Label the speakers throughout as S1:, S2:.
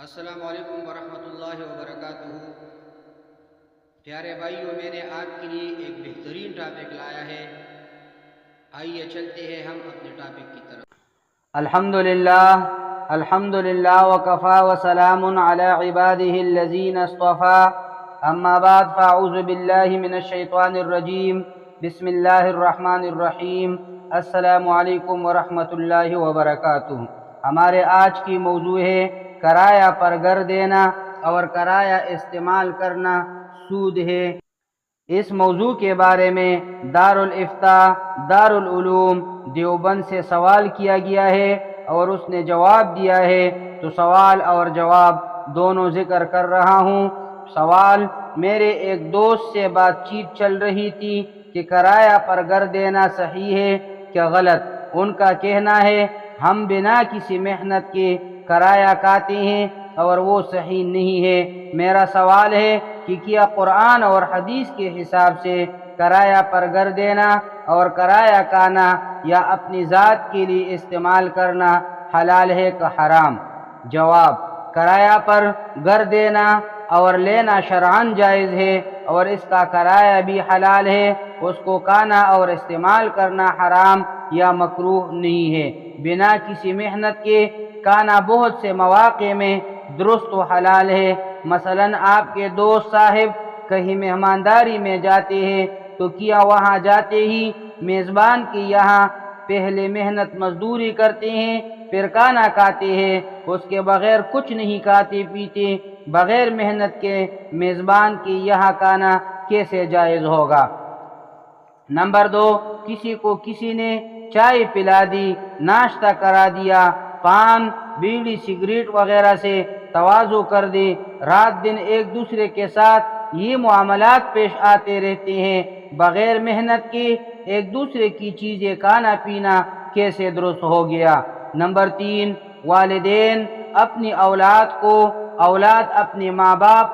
S1: السلام علیکم ورحمۃ اللہ وبرکاتہ۔ پیارے بھائیوں، میں نے آپ کے لیے ایک بہترین ٹاپک لایا ہے۔ آئیے چلتے ہیں ہم اپنے ٹاپک کی طرف۔
S2: الحمد للہ وکفا وسلام علی عباده الذین اصطفى، اما بعد فاعوذ باللہ من الشیطان الرجیم، بسم اللہ الرحمن الرحیم۔ السلام علیکم ورحمۃ اللہ وبرکاتہ۔ ہمارے آج کی موضوع ہے کرایہ پر گھر دینا اور کرایہ استعمال کرنا سود ہے۔ اس موضوع کے بارے میں دارالافتاء دارالعلوم دیوبند سے سوال کیا گیا ہے اور اس نے جواب دیا ہے، تو سوال اور جواب دونوں ذکر کر رہا ہوں۔ سوال: میرے ایک دوست سے بات چیت چل رہی تھی کہ کرایہ پر گھر دینا صحیح ہے کیا غلط۔ ان کا کہنا ہے ہم بنا کسی محنت کے کرایہ کاتے ہیں اور وہ صحیح نہیں ہے۔ میرا سوال ہے کہ کیا قرآن اور حدیث کے حساب سے کرایہ پر گھر دینا اور کرایہ کانا یا اپنی ذات کے لیے استعمال کرنا حلال ہے کہ حرام؟ جواب: کرایہ پر گھر دینا اور لینا شرعاً جائز ہے اور اس کا کرایہ بھی حلال ہے۔ اس کو کانا اور استعمال کرنا حرام یا مکروہ نہیں ہے۔ بنا کسی محنت کے کانا بہت سے مواقع میں درست و حلال ہے۔ مثلاً آپ کے دوست صاحب کہیں مہمانداری میں جاتے ہیں تو کیا وہاں جاتے ہی میزبان کے یہاں پہلے محنت مزدوری کرتے ہیں پھر کانا کھاتے ہیں؟ اس کے بغیر کچھ نہیں کھاتے پیتے، بغیر محنت کے میزبان کے یہاں کانا کیسے جائز ہوگا؟ نمبر 2، کسی کو کسی نے چائے پلا دی، ناشتہ کرا دیا، پان، بیڑی، سگریٹ وغیرہ سے تواضع کر دے، رات دن ایک دوسرے کے ساتھ یہ معاملات پیش آتے رہتے ہیں، بغیر محنت کے ایک دوسرے کی چیزیں کھانا پینا کیسے درست ہو گیا؟ نمبر 3، والدین اپنی اولاد کو، اولاد اپنے ماں باپ،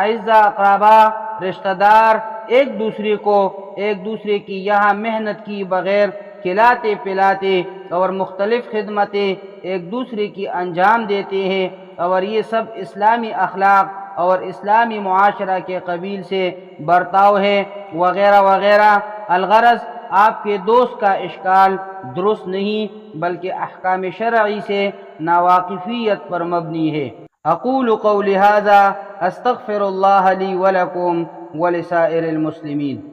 S2: اعزاء اقربا، رشتہ دار ایک دوسرے کی یہاں محنت کی بغیر کھلاتے پلاتے اور مختلف خدمتیں ایک دوسرے کی انجام دیتے ہیں، اور یہ سب اسلامی اخلاق اور اسلامی معاشرہ کے قبیل سے برتاؤ ہے، وغیرہ وغیرہ۔ الغرض آپ کے دوست کا اشکال درست نہیں بلکہ احکام شرعی سے ناواقفیت پر مبنی ہے۔ اقول قولی ھذا استغفر اللہ لی ولکم ولسائر المسلمین۔